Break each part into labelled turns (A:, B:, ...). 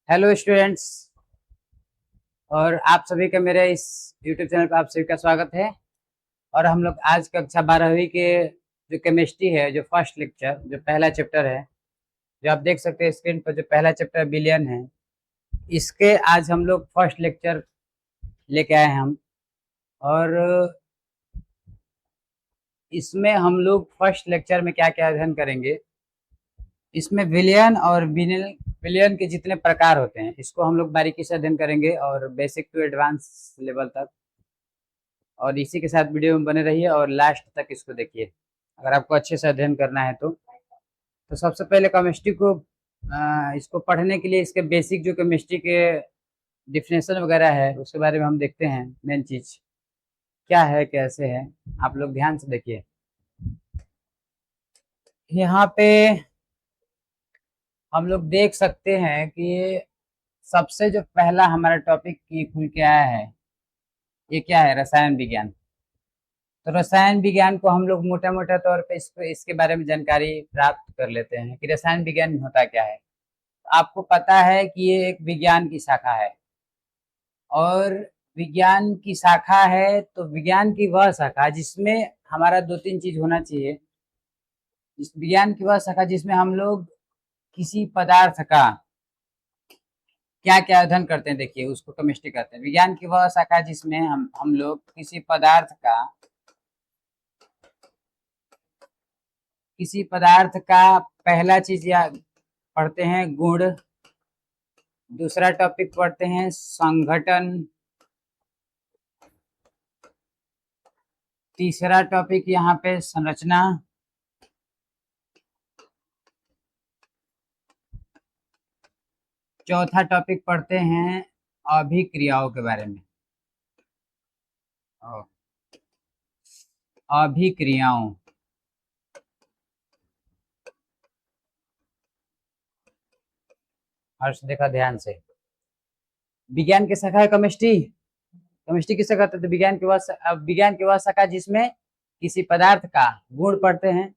A: Hello students. और आप सभी का मेरे इस यूट्यूब चैनल पर आप सभी का स्वागत है। और हम लोग आज कक्षा 12वीं के जो केमिस्ट्री है, जो फर्स्ट लेक्चर, जो पहला चैप्टर है, जो आप देख सकते हैं स्क्रीन पर, जो पहला चैप्टर बिलियन है, इसके आज हम लोग फर्स्ट लेक्चर लेके आए हैं हम। और इसमें हम लोग फर्स्ट लेक्चर में क्या क्या अध्ययन करेंगे, इसमें विलियन और विलियन के जितने प्रकार होते हैं इसको हम लोग बारीकी से अध्ययन करेंगे, और बेसिक टू एडवांस लेवल तक। और इसी के साथ वीडियो में बने रहिए और लास्ट तक इसको देखिए, अगर आपको अच्छे से अध्ययन करना है तो सबसे पहले केमिस्ट्री को इसको पढ़ने के लिए इसके बेसिक जो केमिस्ट्री के डिफिनेशन वगैरह है उसके बारे में हम देखते हैं। मेन चीज क्या है, कैसे है, आप लोग ध्यान से देखिए। यहाँ पे हम लोग देख सकते हैं कि सबसे जो पहला हमारा टॉपिक की खुल के आया है, ये क्या है? रसायन विज्ञान। तो रसायन विज्ञान को हम लोग मोटा मोटा तौर पे इसको इसके बारे में जानकारी प्राप्त कर लेते हैं कि रसायन विज्ञान होता क्या है। आपको पता है कि ये एक विज्ञान की शाखा है, और विज्ञान की शाखा है तो विज्ञान की वह शाखा जिसमें हमारा दो तीन चीज होना चाहिए। इस विज्ञान की वह शाखा जिसमें हम लोग किसी पदार्थ का क्या क्या अध्ययन करते हैं, देखिए उसको केमिस्ट्री कहते हैं। विज्ञान की वह शाखा जिसमें हम लोग किसी पदार्थ का पहला चीज या पढ़ते हैं गुण, दूसरा टॉपिक पढ़ते हैं संघटन, तीसरा टॉपिक यहाँ पे संरचना, चौथा टॉपिक पढ़ते हैं अभिक्रियाओं के बारे में। अभिक्रियाओं, हर्ष देखा ध्यान से। विज्ञान की शाखा है केमिस्ट्री। केमिस्ट्री किसे कहते हैं? तो विज्ञान की वह शाखा जिसमें किसी पदार्थ का गुण पढ़ते हैं,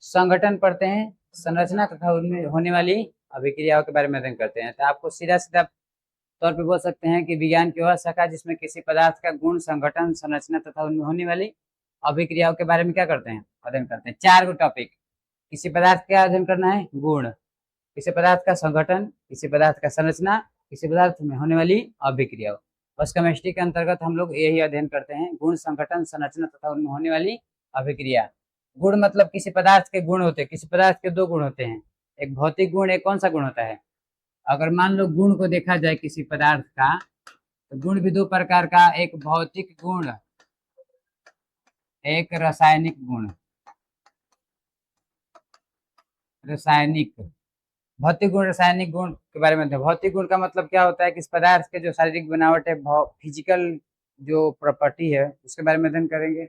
A: संगठन पढ़ते हैं, संरचना तथा उनमें होने वाली अभिक्रियाओं के बारे में अध्ययन करते हैं। तो आपको सीधा सीधा तौर पे बोल सकते हैं कि विज्ञान की वह शाखा जिसमें किसी पदार्थ का गुण, संगठन, संरचना तथा उनमें होने वाली अभिक्रियाओं के बारे में क्या करते हैं? अध्ययन करते हैं। चार गो टॉपिक। किसी पदार्थ का अध्ययन करना है गुण, किसी पदार्थ का संगठन, किसी पदार्थ का संरचना, किसी पदार्थ में होने वाली अभिक्रिया। बस केमिस्ट्री के अंतर्गत हम लोग यही अध्ययन करते हैं, गुण, संगठन, संरचना तथा उनमें होने वाली अभिक्रिया। गुण मतलब किसी पदार्थ के गुण होते हैं। किसी पदार्थ के दो गुण होते हैं, एक भौतिक गुण, एक कौन सा गुण होता है? अगर मान लो गुण को देखा जाए किसी पदार्थ का, तो गुण भी दो प्रकार का, एक भौतिक गुण, एक रासायनिक गुण। रासायनिक, भौतिक गुण, रासायनिक गुण के बारे में। भौतिक गुण का मतलब क्या होता है कि इस पदार्थ के जो शारीरिक बनावट है, फिजिकल जो प्रॉपर्टी है उसके बारे में अध्ययन करेंगे।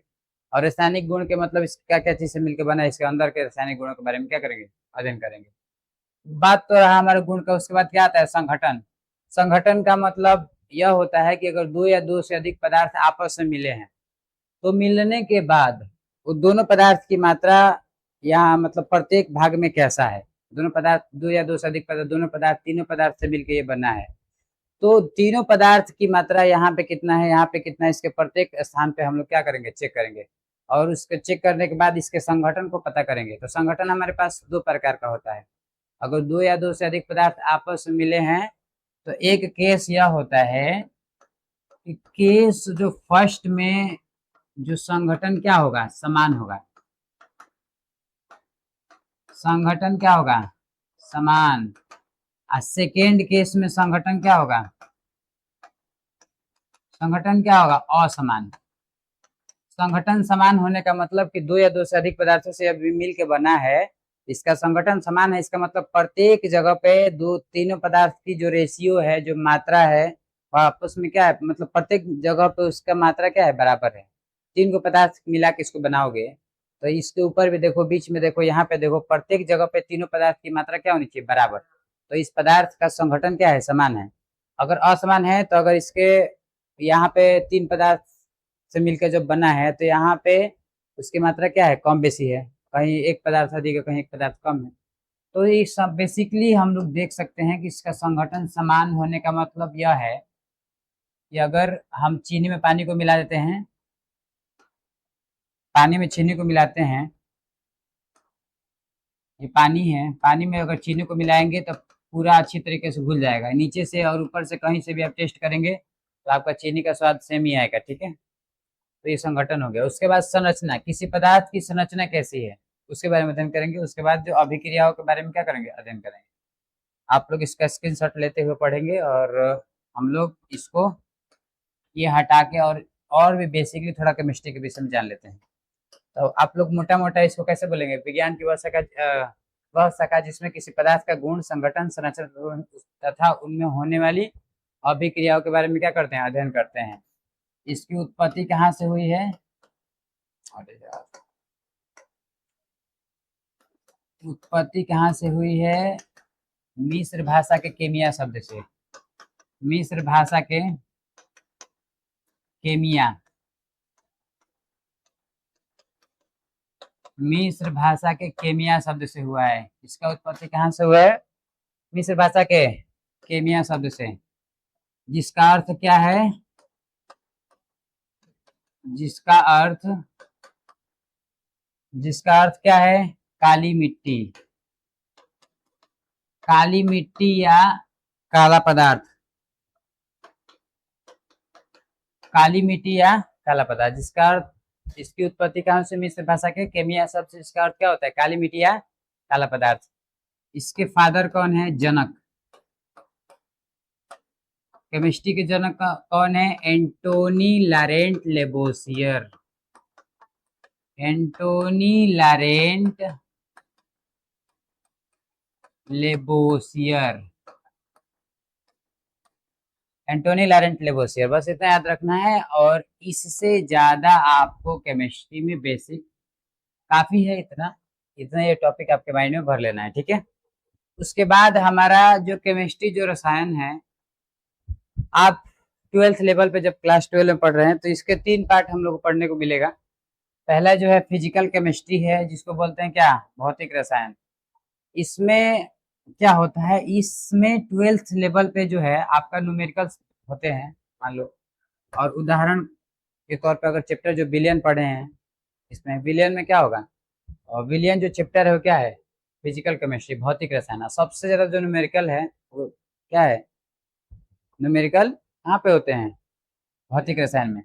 A: और रासायनिक गुण के मतलब इस क्या क्या चीज से मिलकर बना है, इसके अंदर के रासायनिक गुणों के बारे में क्या करेंगे? अध्ययन करेंगे। बात तो रहा हमारे गुण का, उसके बाद क्या आता है? संगठन। संगठन का मतलब यह होता है कि अगर दो या दो से अधिक पदार्थ आपस में मिले हैं, तो मिलने के बाद वो दोनों पदार्थ की मात्रा यहाँ मतलब प्रत्येक भाग में कैसा है। दोनों पदार्थ, दो या दो से अधिक पदार्थ, दोनों पदार्थ, तीनों पदार्थ से मिलकर ये बना है, तो तीनों पदार्थ की मात्रा यहाँ पे कितना है, यहाँ पे कितना है, इसके प्रत्येक स्थान पे हम लोग क्या करेंगे? चेक करेंगे। और उसके चेक करने के बाद इसके संगठन को पता करेंगे। तो संगठन हमारे पास दो प्रकार का होता है। अगर दो या दो से अधिक पदार्थ आपस में मिले हैं, तो एक केस यह होता है कि केस जो फर्स्ट में जो संगठन क्या होगा? समान होगा। संगठन क्या होगा? समान। और सेकेंड केस में संगठन क्या होगा? संगठन क्या होगा? असमान। संगठन समान होने का मतलब कि दो या दो से अधिक पदार्थों से अभी मिल के बना है, इसका संगठन समान है। इसका मतलब प्रत्येक जगह पे दो तीनों पदार्थ की जो रेशियो है, जो मात्रा है, वह आपस में क्या है? मतलब प्रत्येक जगह पे उसका मात्रा क्या है? बराबर है। तीन को पदार्थ मिला के इसको बनाओगे, तो इसके ऊपर भी देखो, बीच में देखो, यहाँ पे देखो, प्रत्येक जगह पे तीनों पदार्थ की मात्रा क्या होनी चाहिए? बराबर। तो इस पदार्थ का संगठन क्या है? समान है। अगर असमान है तो अगर इसके यहाँ पे तीन पदार्थ से मिलकर जब बना है, तो यहाँ पे उसकी मात्रा क्या है? कम बेसी है। कहीं एक पदार्थ अधिक है, कहीं एक पदार्थ कम है। तो ये सब बेसिकली हम लोग देख सकते हैं कि इसका संघटन समान होने का मतलब यह है कि अगर हम चीनी में पानी को मिला देते हैं, पानी में चीनी को मिलाते हैं, ये पानी है, पानी में अगर चीनी को मिलाएंगे तो पूरा अच्छी तरीके से घुल जाएगा, नीचे से और ऊपर से कहीं से भी आप टेस्ट करेंगे तो आपका चीनी का स्वाद सेम ही आएगा। ठीक है, तो ये संगठन हो गया। उसके बाद संरचना, किसी पदार्थ की संरचना कैसी है उसके बारे में अध्ययन करेंगे। उसके बाद जो अभिक्रियाओं के बारे में क्या करेंगे, अध्ययन करेंगे। आप लोग इसका स्क्रीनशॉट लेते हुए पढ़ेंगे और हम लोग इसको ये हटा के और भी बेसिकली थोड़ा केमिस्ट्री के विषय में जान लेते हैं। तो आप लोग मोटा मोटा इसको कैसे बोलेंगे, विज्ञान की वह शाखा जिसमें किसी पदार्थ का गुण, संगठन, संरचना तथा उनमें होने वाली अभिक्रियाओं के बारे में क्या करते हैं, अध्ययन करते हैं। इसकी उत्पत्ति कहाँ से हुई है, उत्पत्ति कहाँ से हुई है, मिस्र भाषा के केमिया शब्द से। मिस्र भाषा के केमिया, मिस्र भाषा के केमिया शब्द से हुआ है। इसका उत्पत्ति कहाँ से हुआ है, मिस्र भाषा के केमिया शब्द से, जिसका अर्थ क्या है, जिसका अर्थ क्या है, काली मिट्टी, काली मिट्टी या काला पदार्थ, काली मिट्टी या काला पदार्थ, जिसका अर्थ, इसकी उत्पत्ति कहाँ से, मिस्र भाषा के केमिया शब्द से। इसका अर्थ क्या होता है, काली मिट्टी या काला पदार्थ। इसके फादर कौन है, जनक, केमिस्ट्री के जनक कौन है, एंटोनी लारेंट लेबोसियर, एंटोनी लारेंट लेबोसियर, एंटोनी लारेंट लेबोसियर, बस इतना याद रखना है। और इससे ज्यादा आपको केमिस्ट्री में बेसिक काफी है, इतना इतना ये टॉपिक आपके माइंड में भर लेना है। ठीक है, उसके बाद हमारा जो केमिस्ट्री जो रसायन है, आप 12th लेवल पे जब क्लास 12 में पढ़ रहे हैं तो इसके 3 पार्ट हम लोग को पढ़ने को मिलेगा। पहला जो है फिजिकल केमिस्ट्री है, जिसको बोलते हैं क्या, भौतिक रसायन। इसमें क्या होता है, इसमें 12th लेवल पे जो है आपका न्यूमेरिकल्स होते हैं मान लो। और उदाहरण के तौर पर अगर चैप्टर जो विलियन पढ़े हैं, इसमें विलियन में क्या होगा, और विलियन जो चैप्टर है वो क्या है, फिजिकल केमिस्ट्री, भौतिक रसायन। सबसे ज्यादा जो न्यूमेरिकल है वो क्या है, न्यूमेरिकल कहाँ पे होते हैं, भौतिक रसायन में।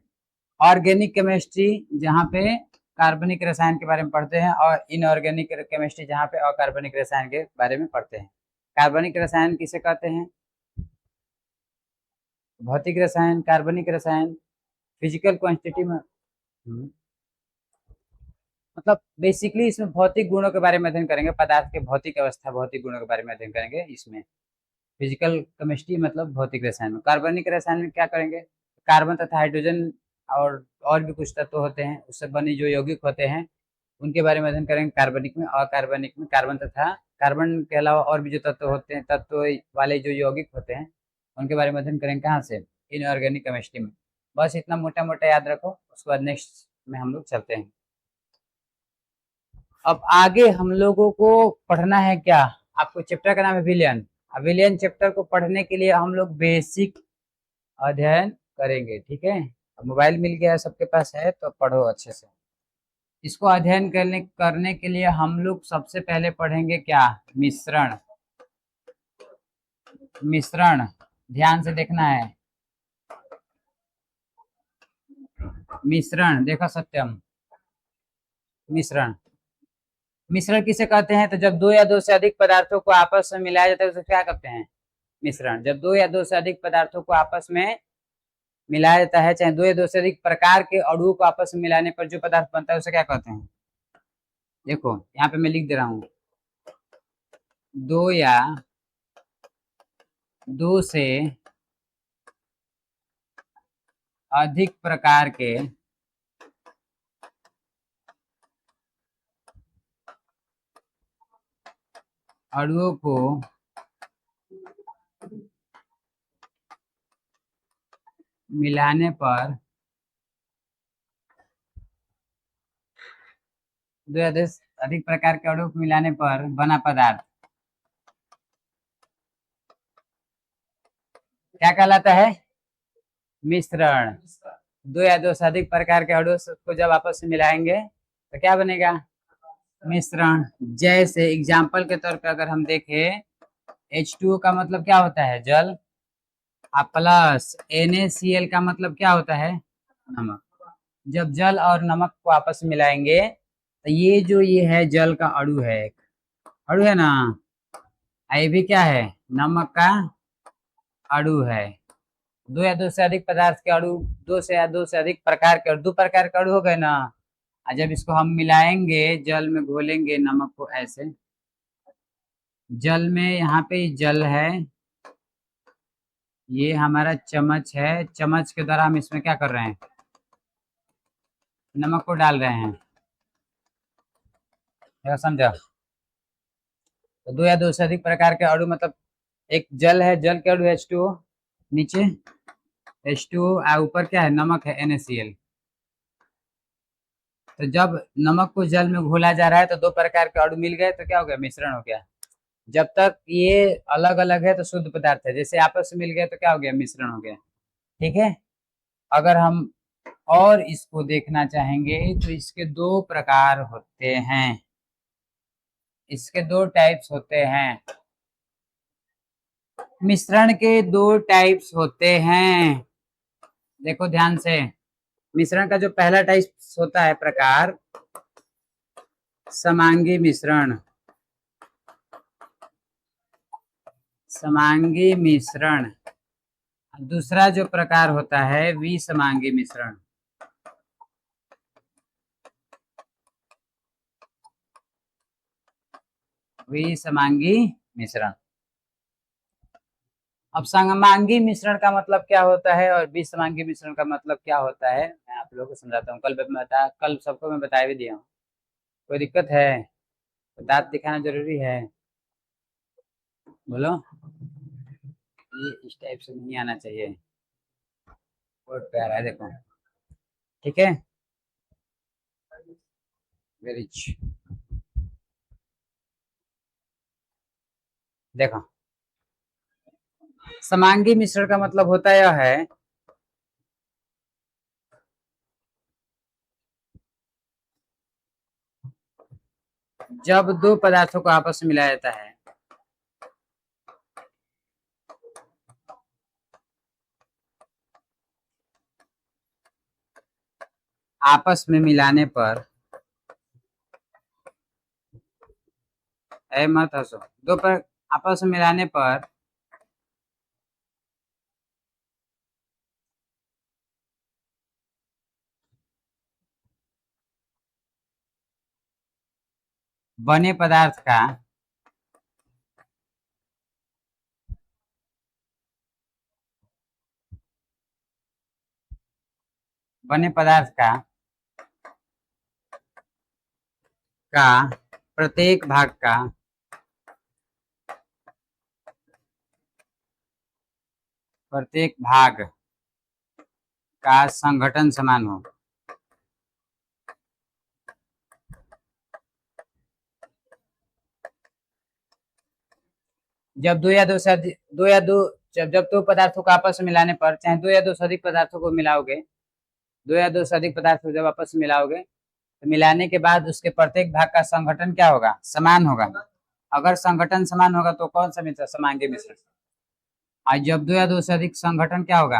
A: ऑर्गेनिक केमिस्ट्री जहाँ पे कार्बनिक रसायन के बारे में पढ़ते हैं, और इनऑर्गेनिक केमिस्ट्री जहाँ पे अकार्बनिक रसायन के बारे में पढ़ते हैं। कार्बनिक रसायन किसे कहते हैं, भौतिक रसायन, कार्बनिक रसायन, फिजिकल क्वांटिटी में मतलब बेसिकली इसमें भौतिक गुणों के बारे में अध्ययन करेंगे, पदार्थ के भौतिक अवस्था, भौतिक गुणों के बारे में अध्ययन करेंगे इसमें। फिजिकल केमिस्ट्री मतलब भौतिक रसायन में। कार्बनिक रसायन में क्या करेंगे, कार्बन तथा हाइड्रोजन और भी कुछ तत्व होते हैं, उससे बने जो यौगिक होते हैं उनके बारे में अध्ययन करेंगे कार्बनिक में। और कार्बनिक में कार्बन तथा कार्बन के अलावा और भी जो तत्व होते हैं, तत्व वाले जो यौगिक होते हैं उनके बारे में अध्ययन करेंगे कहाँ से, इनऑर्गेनिक केमिस्ट्री में। बस इतना मोटा मोटा याद रखो, उसके बाद नेक्स्ट में हम लोग चलते हैं। अब आगे हम लोगों को पढ़ना है क्या, आपको चैप्टर का नाम है विलियन। विलियन चैप्टर को पढ़ने के लिए हम लोग बेसिक अध्ययन करेंगे। ठीक है, अब मोबाइल मिल गया है, सबके पास है, तो पढ़ो अच्छे से। इसको अध्ययन करने के लिए हम लोग सबसे पहले पढ़ेंगे क्या, मिश्रण। मिश्रण ध्यान से देखना है, मिश्रण देखो सत्यम, मिश्रण, मिश्रण किसे कहते हैं, तो जब दो या दो से अधिक पदार्थों को आपस में मिलाया जाता है उसे क्या कहते हैं, मिश्रण। जब दो या दो से अधिक पदार्थों को आपस में मिलाया जाता है, चाहे दो या दो से अधिक प्रकार के अणुओं को आपस में मिलाने पर जो पदार्थ बनता है उसे क्या कहते हैं। देखो यहाँ पे मैं लिख दे रहा हूँ, दो या दो से अधिक प्रकार के अणुओं को मिलाने पर दो या दो अधिक प्रकार के अणुओं को मिलाने पर बना पदार्थ, क्या कहलाता है? मिश्रण। दो या दो से अधिक प्रकार के अणु को जब आपस में मिलाएंगे तो क्या बनेगा? मिश्रण। जैसे एग्जाम्पल के तौर पे अगर हम देखें, H2O का मतलब क्या होता है? जल। प्लस NaCl का मतलब क्या होता है? नमक। जब जल और नमक को आपस में मिलाएंगे तो ये है जल का अणु है, एक अणु है ना। ये भी क्या है? नमक का अणु है। दो या दो से अधिक पदार्थ के अणु, दो से या दो से अधिक प्रकार के, और दो प्रकार के अणु हो गए ना। और जब इसको हम मिलाएंगे, जल में घोलेंगे नमक को, ऐसे जल में, यहाँ पे जल है, ये हमारा चम्मच है, चम्मच के द्वारा हम इसमें क्या कर रहे हैं? नमक को डाल रहे हैं। क्या समझा? तो दो या दो से अधिक प्रकार के अणु मतलब एक जल है, जल के अणु H2O, नीचे H2O, ऊपर क्या है? नमक है, NaCl। तो जब नमक को जल में घोला जा रहा है तो दो प्रकार के अणु मिल गए तो क्या हो गया? मिश्रण हो गया। जब तक ये अलग अलग है तो शुद्ध पदार्थ है, जैसे आपस में मिल गए तो क्या हो गया? मिश्रण हो गया। ठीक है। अगर हम और इसको देखना चाहेंगे तो इसके दो प्रकार होते हैं, इसके दो टाइप्स होते हैं। मिश्रण के दो टाइप्स होते हैं, देखो ध्यान से। मिश्रण का जो पहला टाइप होता है प्रकार, समांगी मिश्रण। समांगी मिश्रण। दूसरा जो प्रकार होता है विसमांगी मिश्रण। विसमांगी मिश्रण। अब समांगी मिश्रण का मतलब क्या होता है और विसमांगी मिश्रण का मतलब क्या होता है, मैं आप लोगों को समझाता हूँ। कल सबको मैं बता भी दिया हूँ। कोई दिक्कत है? तो दांत दिखाना जरूरी है? बोलो। ये इस टाइप से नहीं आना चाहिए। बहुत प्यारा है, देखो। ठीक है। वेरी अच्छी। देखो, समांगी मिश्रण का मतलब होता यह है, जब दो पदार्थों को आपस में मिलाया जाता है, आपस में मिलाने पर, मत हंसो, दो पर आपस में मिलाने पर बने पदार्थ का बने पदार्थ का प्रत्येक भाग का प्रत्येक भाग का संघटन समान हो। जब दो या दो से अधिक, दो या दो, जब दो पदार्थों को आपस में मिलाने पर, चाहे दो या दो से अधिक पदार्थों को मिलाओगे, दो या दो से अधिक पदार्थ को जब आपस में मिलाओगे तो मिलाने के बाद उसके प्रत्येक भाग का संघटन क्या होगा? समान होगा। अगर संघटन समान होगा तो कौन सा मिश्रण? समांगी मिश्रण। आज जब दो या दो से अधिक संघटन क्या होगा?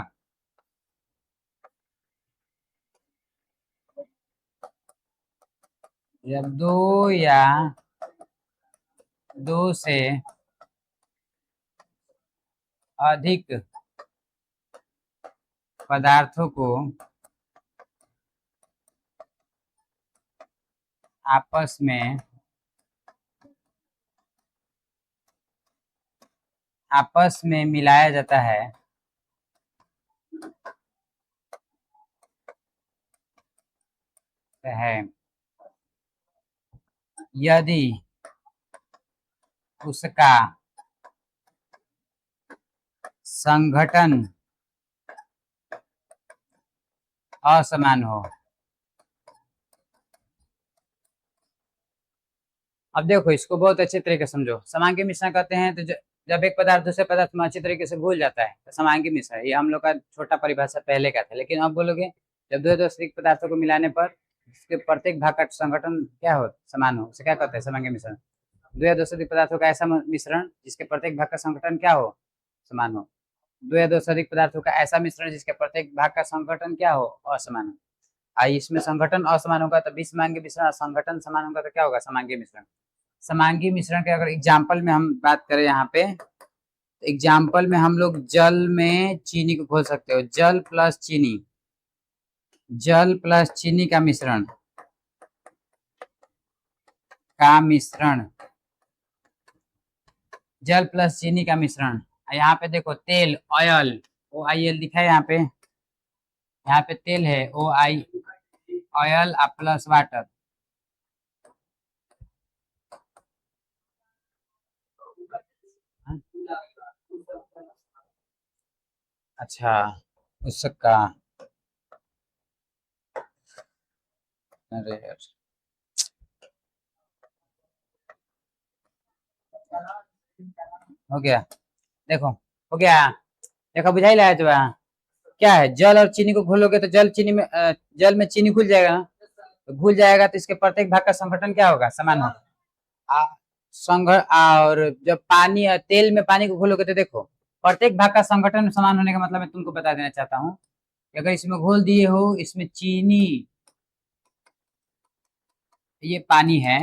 A: जब दो या दो से अधिक पदार्थों को आपस में मिलाया जाता है, यदि उसका संघटन असमान हो। अब देखो, इसको बहुत अच्छे तरीके से समझो। समांगी मिश्रण कहते हैं तो जब एक पदार्थ दूसरे पदार्थ में अच्छी तरीके से घुल जाता है तो समांगी मिश्रण। ये हम लोग का छोटा परिभाषा पहले का था, लेकिन अब बोलोगे जब दो दो से अधिक पदार्थों को मिलाने पर इसके प्रत्येक भाग का संगठन क्या हो, समान हो, उसे क्या कहते हैं, समांगी मिश्रण। दो या दो से अधिक पदार्थों का ऐसा मिश्रण जिसके प्रत्येक भाग का संगठन क्या हो, समान हो। दो या दो से अधिक पदार्थों का ऐसा मिश्रण जिसके प्रत्येक भाग का संगठन क्या हो, असमान हो। इसमें संगठन असमान होगा तो विसमांगी मिश्रण, और संगठन समान होगा तो क्या होगा, समांगी मिश्रण। समांगी मिश्रण के अगर एग्जाम्पल में हम बात करें यहाँ पे, एग्जाम्पल में हम लोग जल में चीनी को घोल सकते हो, जल प्लस चीनी, जल प्लस चीनी का मिश्रण, जल प्लस चीनी का मिश्रण। यहाँ पे देखो तेल, ऑयल, OIL दिखा है यहाँ पे, यहाँ पे तेल है OI, ऑयल प्लस वाटर। अच्छा, उसका, अरे यार, हो गया, देखो हो गया, देखो बुझाई लाया जो है क्या है, जल और चीनी को घोलोगे तो जल में चीनी घुल जाएगा ना, तो घुल जाएगा तो इसके प्रत्येक भाग का संगठन क्या होगा, समान होगा। और जब पानी तेल में पानी को घोलोगे तो देखो प्रत्येक भाग का संगठन समान होने का मतलब मैं तुमको बता देना चाहता हूँ कि अगर इसमें घोल दिए हो, इसमें चीनी, ये पानी है,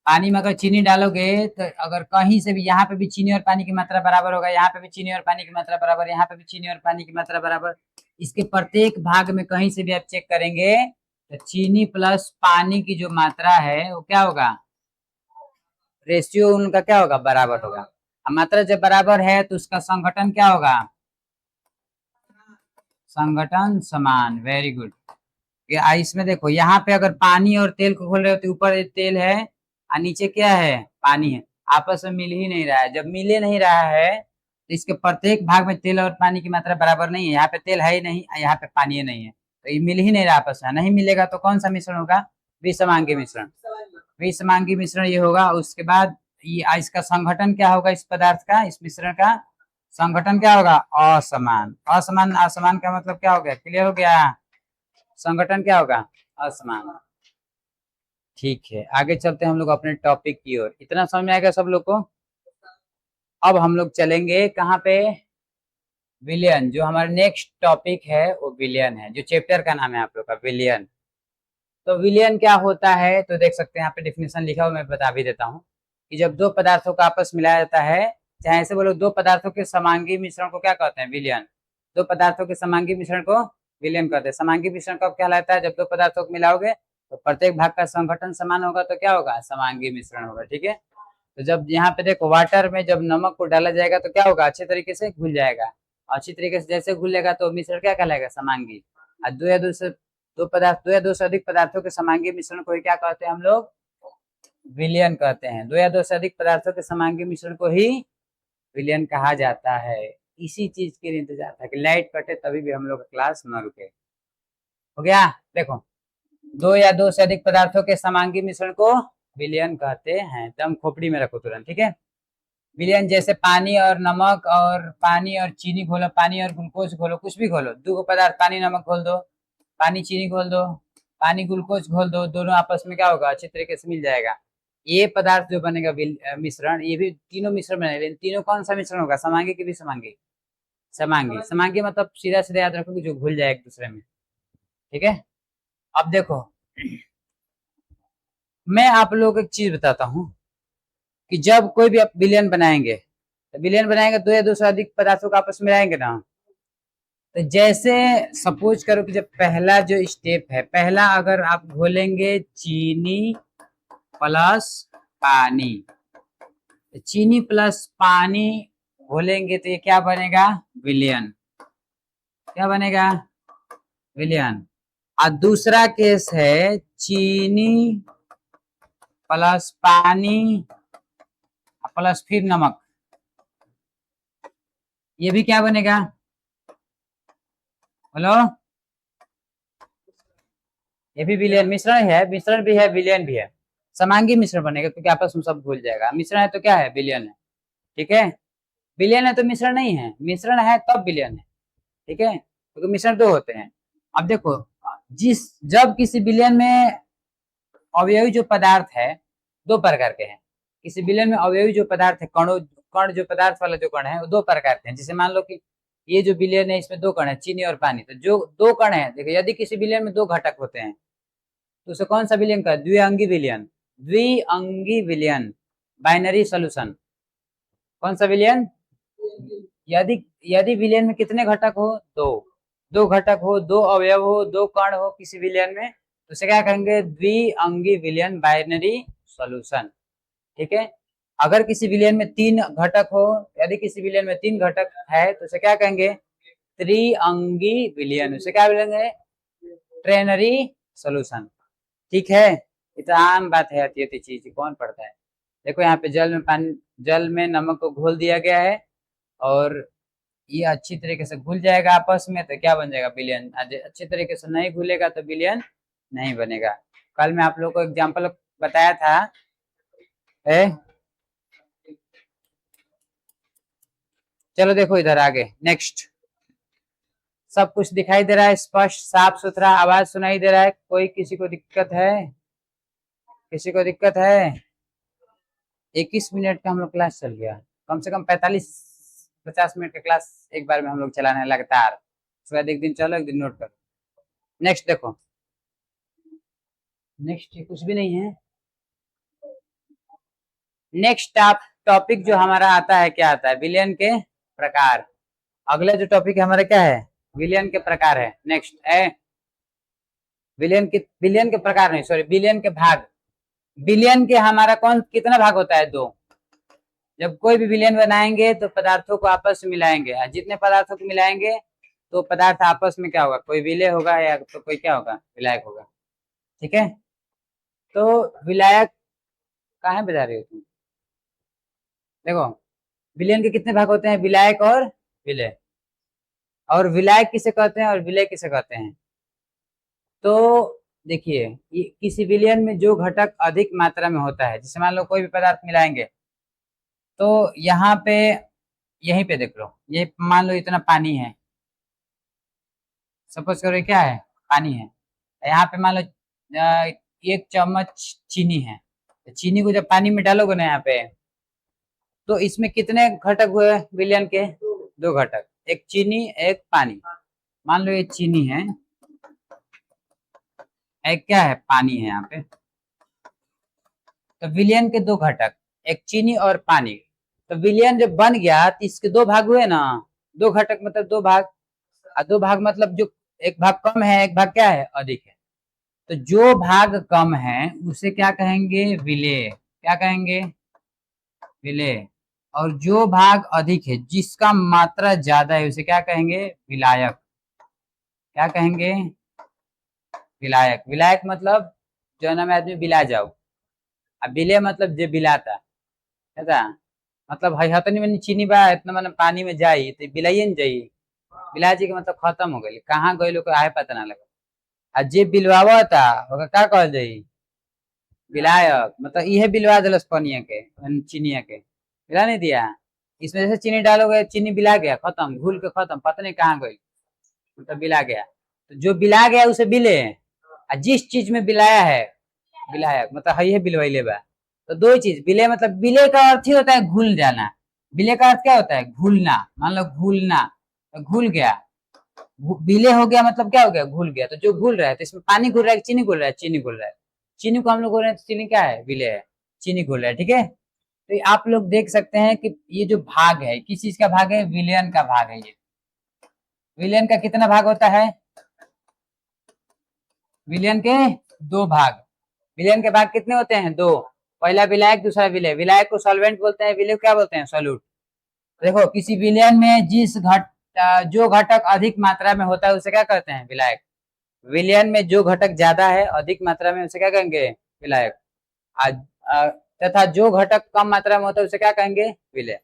A: पानी में अगर चीनी डालोगे तो अगर कहीं से भी, यहाँ पे भी चीनी और पानी की मात्रा बराबर होगा, यहाँ पे भी चीनी और पानी की मात्रा बराबर, यहाँ पे भी चीनी और पानी की मात्रा बराबर। इसके प्रत्येक भाग में कहीं से भी आप चेक करेंगे तो चीनी प्लस पानी की जो मात्रा है वो क्या होगा, रेशियो उनका क्या होगा, बराबर होगा। अब मात्रा जब बराबर है तो उसका संगठन क्या होगा, संगठन समान। Very good. इसमें देखो यहाँ पे अगर पानी और तेल को खोल रहे हो तो ऊपर तेल है और नीचे क्या है, पानी है, आपस में मिल ही नहीं रहा है। जब मिले नहीं रहा है तो इसके प्रत्येक भाग में तेल और पानी की मात्रा बराबर नहीं है, यहाँ पे तेल है ही नहीं, यहाँ पे पानी नहीं है, तो ये मिल ही नहीं रहा आपस में। नहीं मिलेगा तो कौन सा मिश्रण होगा, विषमांगी मिश्रण। विषमांगी मिश्रण ये होगा। उसके बाद ये इसका संगठन क्या होगा, इस पदार्थ का, इस मिश्रण का संगठन क्या होगा, असमान। असमान, असमान का मतलब क्या हो गया, क्लियर हो गया, संगठन क्या होगा, असमान। ठीक है, आगे चलते हैं हम लोग अपने टॉपिक की ओर। इतना समझ में आएगा सब लोग को। अब हम लोग चलेंगे कहाँ पे, विलयन। जो हमारा नेक्स्ट टॉपिक है वो विलयन है, जो चैप्टर का नाम है आप लोग का, विलयन। तो विलयन क्या होता है, तो देख सकते हैं यहाँ पे डिफिनेशन लिखा हुआ, मैं बता भी देता हूँ कि जब दो पदार्थों को आपस मिलाया जाता है, चाहे ऐसे बोलो दो पदार्थों के समांगी मिश्रण को क्या कहते हैं, विलयन। दो पदार्थों के समांगी मिश्रण को विलयन कहते हैं। समांगी मिश्रण कब कहलाता है, जब दो पदार्थों को मिलाओगे तो प्रत्येक भाग का संगठन समान होगा तो क्या होगा, समांगी मिश्रण होगा। ठीक है, तो जब यहाँ पे देखो वाटर में जब नमक को डाला जाएगा तो क्या होगा, अच्छे तरीके से घुल जाएगा। अच्छी तरीके से जैसे घुलेगा तो मिश्रण क्या कहलाएगा, समांगी। और दो या दो से अधिक पदार्थों के समांगी मिश्रण को क्या कहते हैं हम लोग, विलयन कहते हैं। दो या दो से अधिक पदार्थों के समांगी मिश्रण को ही विलयन कहा जाता है। इसी चीज के लिए इंतजार था कि लाइट कटे तभी भी हम लोग का क्लास न रुके। हो गया, देखो दो या दो से अधिक पदार्थों के समांगी मिश्रण को विलयन कहते हैं। दम खोपड़ी में रखो तुरंत, ठीक है। विलयन जैसे पानी और नमक, और पानी और चीनी घोलो, पानी और ग्लूकोज घोलो, कुछ भी घोलो, दो पदार्थ पानी नमक घोल दो, पानी चीनी घोल दो, पानी ग्लूकोज घोल दो, दोनों आपस में क्या होगा, अच्छे तरीके से मिल जाएगा। ये पदार्थ जो बनेगा मिश्रण, ये भी तीनों मिश्रण बनेगा, लेकिन तीनों कौन सा मिश्रण होगा, समांगी की विषमांगी, समांगी। समांगी मतलब सीधा सीधा याद रखो कि जो घुल जाए एक दूसरे में। ठीक है, अब देखो मैं आप लोगों को एक चीज बताता हूँ कि जब कोई भी आप विलयन बनाएंगे, तो विलयन बनाएंगे दो या दो से अधिक पदार्थों को आपस में मिलाएंगे ना, तो जैसे सपोज करो कि जब पहला जो स्टेप है, पहला अगर आप घोलेंगे चीनी प्लस पानी, तो चीनी प्लस पानी घोलेंगे तो ये क्या बनेगा, विलयन। क्या बनेगा, विलयन। और दूसरा केस है चीनी प्लस पानी प्लस फिर नमक, ये भी क्या बनेगा, बोलो, ये भी विलयन। मिश्रण है, मिश्रण भी है, विलयन भी है। समांगी मिश्रण बनेगा क्योंकि आपस में सब घुल जाएगा। मिश्रण है तो क्या है, विलयन है। ठीक है, विलयन है तो मिश्रण नहीं है, मिश्रण है तब विलयन है। ठीक है, क्योंकि मिश्रण दो होते हैं। अब देखो, जब किसी विलयन में अवयवी जो पदार्थ है दो प्रकार के हैं। किसी विलयन में अवयवी जो पदार्थ है, कण जो पदार्थ वाला जो कण है वो दो प्रकार के हैं। जैसे मान लो कि ये जो विलयन है इसमें दो कण है, चीनी और पानी। तो जो दो कण है, देखो यदि किसी विलयन में दो घटक होते हैं तो उसे कौन सा विलयन का, द्विअंगी विलयन। द्विअंगी विलयन, बाइनरी सॉल्यूशन। कौन सा विलयन, यदि यदि विलयन में कितने घटक हो, दो घटक हो, दो अवयव हो, दो कण हो किसी विलयन में, तो उसे क्या कहेंगे, द्विअंगी विलयन, बाइनरी सॉल्यूशन। ठीक है, अगर किसी विलयन में तीन घटक हो, यदि किसी विलयन में तीन घटक है तो उसे क्या कहेंगे, त्रिअंगी विलयन। उसे क्या बोलेंगे, ट्रेनरी सॉल्यूशन। ठीक है, इतना आम बात है, आती चीज कौन पढ़ता है। देखो यहाँ पे जल में नमक को घोल दिया गया है और ये अच्छी तरीके से घुल जाएगा आपस में, तो क्या बन जाएगा, विलयन। अच्छी तरीके से नहीं घुलेगा तो विलयन नहीं बनेगा। कल मैं आप लोगों को एग्जाम्पल बताया था, चलो देखो इधर आगे नेक्स्ट। सब कुछ दिखाई दे रहा है, स्पष्ट साफ सुथरा, आवाज सुनाई दे रहा है, कोई किसी को दिक्कत है, किसी को दिक्कत है। 21 मिनट का हम लोग क्लास चल गया, कम से कम 45-50 मिनट का क्लास एक बार में हम लोग चलाना है लगातार। उसके बाद एक दिन चलो एक दिन नोट करो। नेक्स्ट देखो, नेक्स्ट कुछ भी नहीं है। नेक्स्ट टॉपिक जो हमारा आता है, क्या आता है, विलयन के प्रकार। अगला जो टॉपिक हमारा क्या है, विलयन के प्रकार है। नेक्स्ट है विलयन के प्रकार नहीं, सॉरी, विलयन के भाग। विलयन के हमारा कितना भाग होता है, दो। जब कोई भी विलयन बनाएंगे तो पदार्थों को आपस में मिलाएंगे, और जितने पदार्थों को मिलाएंगे तो पदार्थ आपस में क्या होगा, कोई विलय होगा या तो कोई क्या होगा, विलायक होगा। ठीक है, तो विलायक कहाँ बजा रही हो तुम। देखो, विलयन के कितने भाग होते हैं, विलायक और विलय। और विलायक किसे कहते हैं और विलय किसे कहते हैं। तो देखिए, किसी विलयन में जो घटक अधिक मात्रा में होता है, जैसे मान लो कोई भी पदार्थ मिलाएंगे तो यहाँ पे, यहीं पे देख लो, ये मान लो इतना पानी है, सपोज करो क्या है, पानी है। यहाँ पे मान लो 1 चम्मच चीनी है। तो चीनी को जब पानी में डालोगे ना यहाँ पे, तो इसमें कितने घटक हुए विलयन के, दो घटक, एक चीनी एक पानी। मान लो ये चीनी है, एक क्या है, पानी है यहाँ पे। तो विलयन के दो घटक, एक चीनी और पानी। तो विलयन जब बन गया तो इसके दो भाग हुए ना, दो घटक मतलब दो भाग, और दो भाग मतलब जो एक भाग कम है एक भाग क्या है, अधिक है। तो जो भाग कम है उसे क्या कहेंगे, विलेय। क्या कहेंगे, विलेय। और जो भाग अधिक है, जिसका मात्रा ज्यादा है, उसे क्या कहेंगे, विलायक। क्या कहेंगे, विलायक। विलायक मतलब जो नाम आदमी बिला जाओ, अब विलेय मतलब जे बिलाता है, मतलब है हतनी में चीनी बा, इतना मतलब पानी में जाई तो बिलाइए न जाई, बिला जी के मतलब खत्म हो गई, कहाँ गई लोग आए पता ना लगा। आ जे बिलवावा था ओका का कहल जाई, विलायक। मतलब यह बिलवा दिलस पनिया के, चीनिया के बिला नहीं दिया। इसमें जैसे चीनी डालोगे, चीनी बिला गया, खत्म, घुल के खत्म, पता नहीं कहाँ गई, मतलब बिला गया। तो जो बिला गया उसे बिले, और जिस चीज में बिलाया है, विलायक मतलब है बिलवैले बा। तो दो ही चीज, विलय मतलब, विलय का अर्थ ही होता है घुल जाना। विलय का अर्थ क्या होता है, घुलना। मान लो घुलना, तो घुल गया, विलय हो गया मतलब क्या हो गया, घुल गया। तो जो घुल रहा है, तो इसमें पानी घुल रहा है, चीनी घुल रहा है, चीनी घुल रहा है। चीनी को हम लोग बोल रहे हैं, चीनी क्या है, विलय है, चीनी घुल रहा है। ठीक है, तो आप लोग देख सकते हैं कि ये जो भाग है, किस चीज का भाग है, विलयन का भाग है। ये विलयन का कितना भाग होता है, विलयन के दो भाग। विलयन के भाग कितने होते हैं, दो। पहला विलायक, दूसरा विलय। विलायक को सॉल्वेंट बोलते हैं, विलय क्या बोलते हैं, सॉल्यूट। देखो, किसी विलयन में जो घटक अधिक मात्रा में होता है उसे क्या कहते हैं, विलायक। विलयन में जो घटक ज्यादा है, अधिक मात्रा में, उसे क्या कहेंगे, विलायक। तथा जो घटक कम मात्रा में होता है उसे क्या कहेंगे, विलय।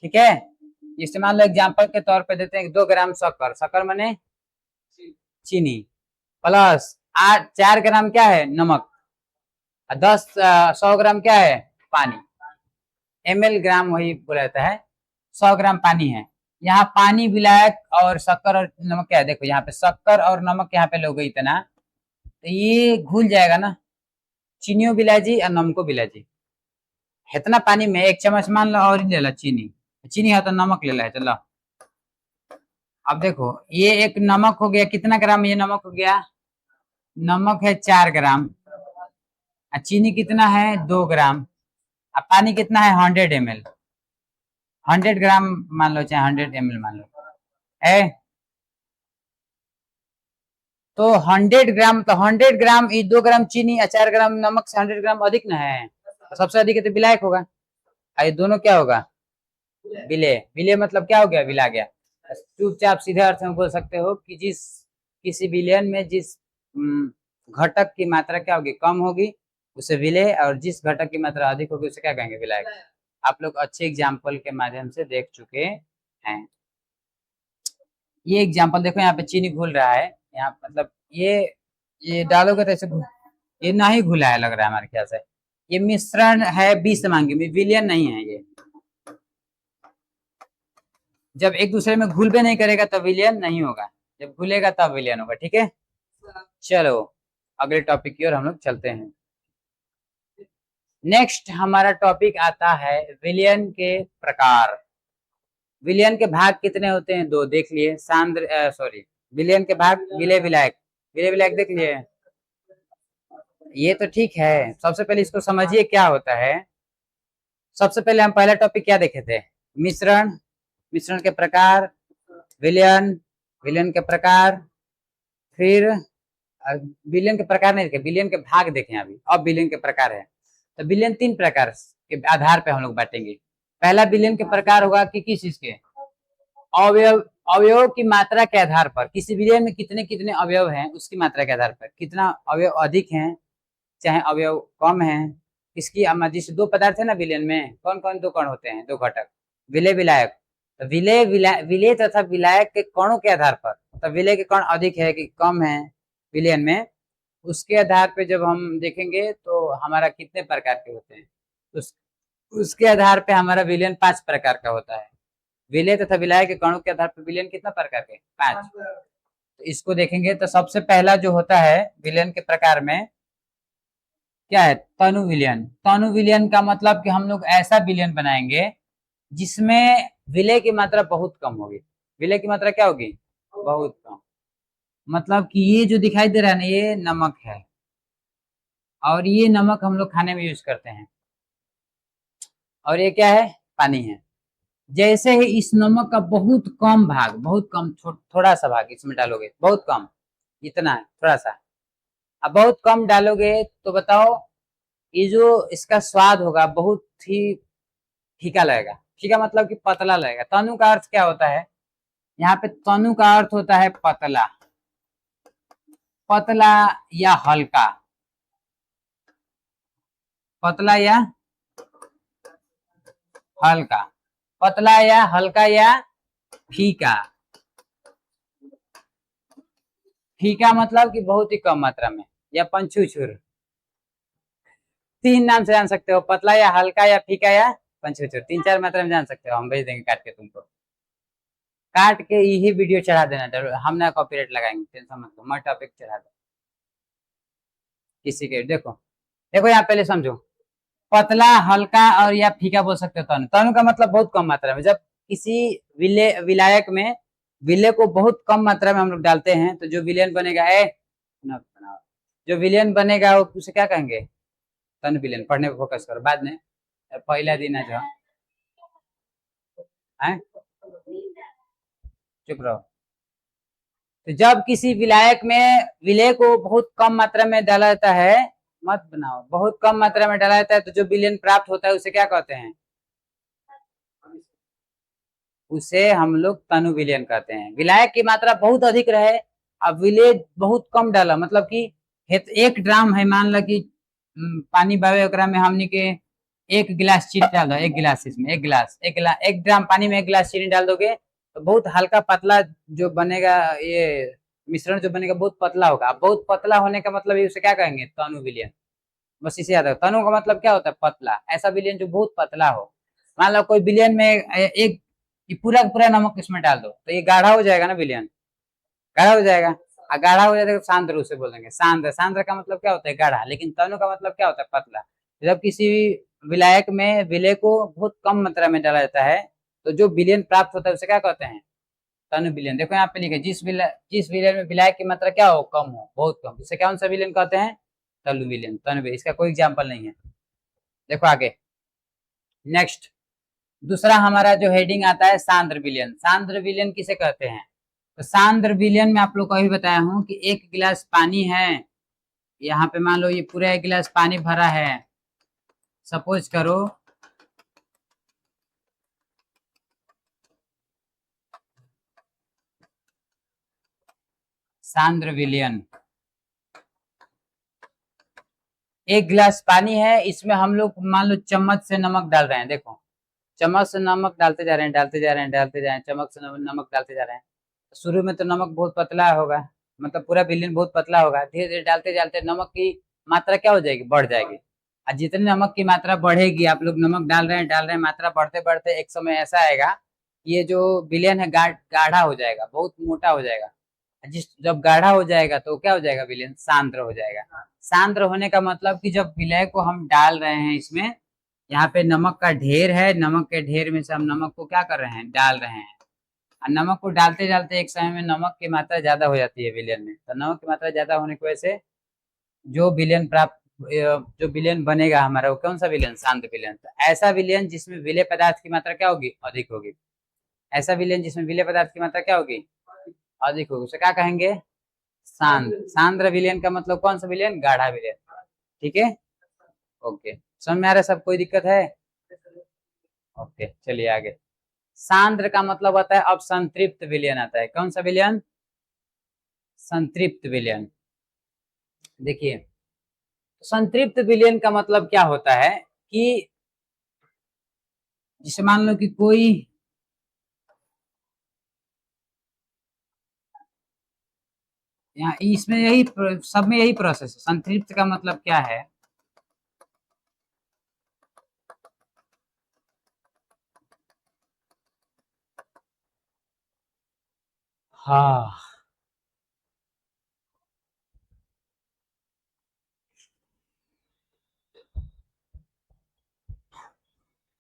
A: ठीक है, इसे मान लो एग्जाम्पल के तौर पे देते हैं, 2 ग्राम शक्कर, शक्कर माने चीनी, प्लस 4 ग्राम क्या है, नमक। 10 100 ग्राम क्या है, पानी। ml ग्राम वही बोला जाता है, 100 ग्राम पानी है। यहाँ पानी, विलायक और शक्कर और नमक क्या है, देखो यहाँ पे शक्कर और नमक यहाँ पे लोगे इतना, तो ये घुल जाएगा ना, चीनियों बिलाजी और नमको बिलाजी। इतना पानी में 1 चम्मच मान लो और ले लो चीनी, चीनी है तो नमक ले लो, चलो। अब देखो ये एक नमक हो गया, कितना ग्राम ये नमक हो गया, नमक है 4 ग्राम, चीनी कितना है 2 ग्राम, अब पानी कितना है 100 ml, 100 ग्राम मान लो चाहे 100 ml मान लो, है तो 100 ग्राम, तो 100 ग्राम, ये 2 ग्राम चीनी और 4 ग्राम नमक से 100 ग्राम अधिक ना है, तो सबसे अधिक है तो विलायक होगा, ये दोनों क्या होगा, विलेय। विलेय मतलब क्या हो गया, विला गया। चुपचाप सीधे अर्थ में बोल सकते हो कि जिस किसी विलयन में जिस घटक की मात्रा क्या होगी, कम होगी, उसे विलेय, और जिस घटक की मात्रा अधिक होगी उसे क्या कहेंगे, विलायक। आप लोग अच्छे एग्जाम्पल के माध्यम से देख चुके हैं। ये एग्जाम्पल देखो, यहाँ पे चीनी घुल रहा है, यहाँ मतलब ये डालोगे तो ऐसे ये ना ही घुला है लग रहा है हमारे ख्याल से, ये मिश्रण है 20 मांगे में, विलयन नहीं है ये। जब एक दूसरे में घुलबे नहीं करेगा तब विलयन नहीं होगा, जब घुलेगा तब विलयन होगा, ठीक है। चलो अगले टॉपिक की ओर हम लोग चलते हैं। नेक्स्ट हमारा टॉपिक आता है विलयन के प्रकार। विलयन के भाग कितने होते हैं, 2 देख लिए, सांद्र सॉरी विलयन के भाग, विलेय विलायक, विलेय विलायक देख लिए, ये तो ठीक है। सबसे पहले इसको समझिए क्या होता है। सबसे पहले हम पहला टॉपिक क्या देखे थे, मिश्रण, मिश्रण के प्रकार, विलयन, विलयन के प्रकार, फिर विलयन के प्रकार नहीं देखे, विलयन के भाग देखे अभी, अब विलयन के प्रकार है। तो विलयन 3 प्रकार के आधार पे हम लोग बांटेंगे। पहला विलयन के प्रकार होगा कि किस चीज के, अवयव, अवयव की मात्रा के आधार पर, किसी विलयन में कितने कितने अवयव हैं उसकी मात्रा के आधार पर, कितना अवयव अधिक हैं चाहे अवयव कम है, इसकी जिस 2 पदार्थ है ना विलयन में, कौन कौन 2 कण होते हैं, 2 घटक, विलेय विलायक। तो विलेय तथा विलायक के कणों के आधार पर, तो विलेय के कण अधिक है कि कम है विलयन में, उसके आधार पे जब हम देखेंगे तो हमारा कितने प्रकार के होते हैं, उसके आधार पे हमारा विलयन 5 प्रकार का होता है। विलेय तथा विलायक के कणों के आधार पर विलयन कितना प्रकार के, 5। तो इसको देखेंगे तो सबसे पहला जो होता है विलयन के प्रकार में क्या है, तनु विलयन। तनु विलयन का मतलब कि हम लोग ऐसा विलयन बनाएंगे जिसमें विलेय की मात्रा बहुत कम होगी। विलेय की मात्रा क्या होगी, बहुत कम। मतलब कि ये जो दिखाई दे रहा है ना, ये नमक है, और ये नमक हम लोग खाने में यूज करते हैं, और ये क्या है, पानी है। जैसे ही इस नमक का बहुत कम भाग, बहुत कम, थोड़ा सा भाग इसमें डालोगे, बहुत कम, इतना है थोड़ा सा, अब बहुत कम डालोगे तो बताओ ये जो इसका स्वाद होगा बहुत ही फीका लगेगा। फीका मतलब कि पतला लगेगा। तनु का अर्थ क्या होता है, यहाँ पे तनु का अर्थ होता है पतला, पतला या हल्का, पतला या हल्का, पतला या हल्का या फीका। फीका मतलब कि बहुत ही कम मात्रा में, या पंचुचुर, 3 नाम से जान सकते हो, पतला या हल्का या फीका या पंचुचुर, 3-4 मात्रा में जान सकते हो, हम भेज देंगे काट के तुमको, काट के यही वीडियो चढ़ा देना जरूर, हम ना कॉपीराइट लगाएंगे, टेंशन मत लो, मैं टॉपिक चढ़ा दो किसी के। देखो देखो यहाँ पहले समझो, पतला, हल्का और या फीका बोल सकते हो तनु। तनु का मतलब बहुत कम मात्रा में, जब किसी विलायक में विलेय को बहुत कम मात्रा में हम लोग डालते हैं तो जो विलयन बनेगा, जो विलयन बनेगा उसे क्या कहेंगे, तनु विलयन। पढ़ने पे फोकस करो, बाद में पहला दिन है जो है, चुप रहो। तो जब किसी विलायक में विलेय को बहुत कम मात्रा में डाला जाता है, मत बनाओ, बहुत कम मात्रा में डाला जाता है तो जो विलयन प्राप्त होता है उसे क्या कहते हैं, उसे हम लोग तनु विलयन कहते हैं। विलायक की मात्रा बहुत अधिक रहे, अब विलेय बहुत कम डाला, मतलब कि 1 ड्राम है, मान लो कि पानी बावे ओकरा में हमने के 1 गिलास चीनी डाल दो, 1 गिलास, इसमें 1 गिलास, 1 ड्राम पानी में 1 गिलास चीनी डाल दोगे तो बहुत हल्का पतला जो बनेगा, ये मिश्रण जो बनेगा बहुत पतला होगा। बहुत पतला होने का मतलब उसे क्या कहेंगे, तनु विलयन। बस इसे याद रखो। तनु का मतलब क्या होता है? पतला। ऐसा विलयन जो बहुत पतला हो। मान लो कोई विलयन में एक पूरा पूरा नमक इसमें डाल दो तो ये गाढ़ा हो जाएगा ना विलयन, गाढ़ा हो जाएगा। गाढ़ा हो जाएगा तो सांद्र उसे बोलेंगे। सांद्र, सांद्र का मतलब क्या होता है? गाढ़ा। लेकिन तनु का मतलब क्या होता है? पतला। जब किसी विलायक में विलय को बहुत कम मात्रा में डाला जाता है तो जो विलयन प्राप्त होता है उसे क्या कहते हैं? तनु विलयन। देखो यहाँ पे लिखे, जिस विलयन में विलायक की मात्रा क्या हो? कम हो, बहुत कम, इसे कौन सा विलयन कहते हैं? तनु विलयन। तनु विलयन, इसका कोई एग्जाम्पल नहीं है। देखो आगे, नेक्स्ट दूसरा हमारा जो हेडिंग आता है सांद्र विलयन। सांद्र विलयन किसे कहते हैं? तो सांद्र विलयन में आप लोग को अभी बताया हूं कि एक गिलास पानी है, यहाँ पे मान लो ये पूरा एक गिलास पानी भरा है। सपोज करो सांद्र विलयन, एक गिलास पानी है, इसमें हम लोग मान लो चम्मच से नमक डाल रहे हैं। देखो चम्मच से नमक डालते जा रहे हैं, डालते जा रहे हैं, डालते जा रहे हैं, चम्मच से नमक डालते जा रहे हैं। शुरू में तो नमक बहुत पतला होगा, मतलब पूरा विलयन बहुत पतला होगा। धीरे धीरे डालते डालते नमक की मात्रा क्या हो जाएगी? बढ़ जाएगी। और जितनी नमक की मात्रा बढ़ेगी, आप लोग नमक डाल रहे हैं, मात्रा बढ़ते बढ़ते एक समय ऐसा आएगा ये जो विलयन है गाढ़ा हो जाएगा, बहुत मोटा हो जाएगा। जब गाढ़ा हो जाएगा तो क्या हो जाएगा? विलयन सांद्र हो जाएगा। सांद्र होने का मतलब कि जब विलय को हम डाल रहे हैं इसमें, यहाँ पे नमक का ढेर है, नमक के ढेर में से हम नमक को क्या कर रहे हैं? डाल रहे हैं। और नमक को डालते डालते एक समय में नमक की मात्रा ज्यादा हो जाती है विलयन में। तो नमक की मात्रा ज्यादा होने की वजह से जो विलयन प्राप्त जो विलयन बनेगा हमारा, वो कौन सा विलयन? सांद्र विलयन। तो ऐसा विलयन जिसमें विलय पदार्थ की मात्रा क्या होगी? अधिक होगी। ऐसा विलयन जिसमें विलय पदार्थ की मात्रा क्या होगी? अधिक होगी, उसे क्या कहेंगे? सांद्र। सांद्र विलयन का मतलब कौन सा विलयन? गाढ़ा विलयन। ठीक है, ओके, समझ में आ रहा है? सब कोई दिक्कत है? ओके, चलिए आगे। सांद्र का मतलब आता है अब संतृप्त विलयन आता है। कौन सा विलयन? संतृप्त विलयन। देखिए संतृप्त विलयन का मतलब क्या होता है कि जैसे मान लो कि कोई यहाँ इसमें यही सब में यही प्रोसेस है। संतृप्त का मतलब क्या है? हाँ,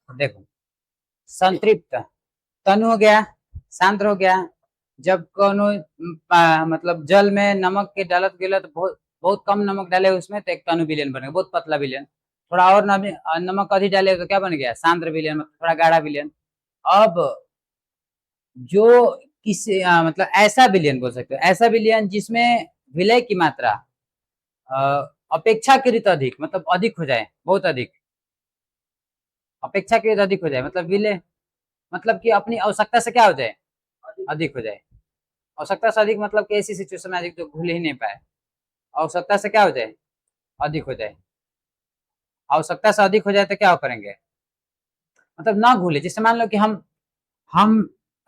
A: देखो संतृप्त तनु हो गया, सांद्र हो गया। जब कोनो मतलब जल में नमक के डालत गिलत बहुत बहुत कम नमक डाले उसमें तो एक तनु विलयन बनेगा, बहुत पतला विलयन। थोड़ा और नमक अधिक डाले तो क्या बन गया? सांद्र विलयन, थोड़ा गाढ़ा विलयन। अब जो किसी मतलब ऐसा विलयन बोल सकते हो, ऐसा विलयन जिसमें विलय की मात्रा अपेक्षाकृत अधिक, मतलब अधिक हो जाए, बहुत अधिक, अपेक्षाकृत अधिक हो जाए, मतलब विलय मतलब कि अपनी आवश्यकता से क्या हो जाए? अधिक हो जाए। आवश्यकता से अधिक मतलब कि ऐसी सिचुएशन में अधिक जो घुल ही नहीं पाए, आवश्यकता से क्या हो जाए? अधिक हो जाए। आवश्यकता से अधिक हो जाए तो क्या करेंगे? मतलब ना घुले। जैसे मान लो कि हम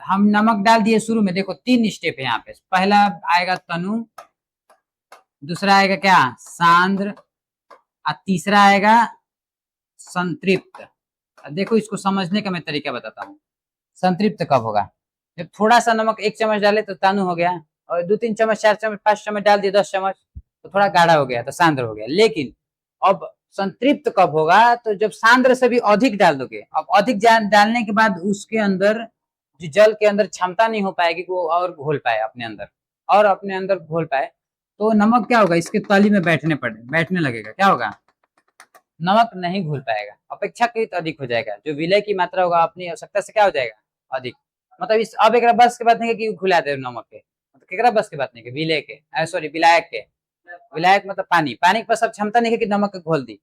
A: हम नमक डाल दिए शुरू में। देखो 3 स्टेप है यहाँ पे। पहला आएगा तनु, दूसरा आएगा क्या? सांद्र, और तीसरा आएगा संतृप्त। देखो इसको समझने का मैं तरीका बताता हूँ। संतृप्त कब होगा? जब थोड़ा सा नमक 1 चम्मच डाले तो तानु हो गया, और 2-3 चम्मच 4 चम्मच 5 चम्मच डाल दिए 10 चम्मच तो थोड़ा गाढ़ा हो गया, तो सांद्र हो गया। लेकिन अब संतृप्त कब होगा? तो जब सांद्र से भी अधिक डाल दोगे। अब अधिक डालने के बाद उसके अंदर जो जल के अंदर क्षमता नहीं हो पाएगी कि वो और घोल पाए अपने अंदर, और अपने अंदर घोल पाए, तो नमक क्या होगा? इसके तली में बैठने लगेगा। क्या होगा? नमक नहीं घुल पाएगा, अपेक्षाकृत अधिक हो जाएगा। जो विलय की मात्रा होगा अपनी आवश्यकता से क्या हो जाएगा? अधिक। मतलब इस अब एक बस के बात नहीं कि घुला दे नमक के, मतलब केकरा बस के बात नहीं कि विलय के, सॉरी विलायक के। विलायक मतलब पानी, पानी के पास अब क्षमता नहीं है कि नमक के घोल दी।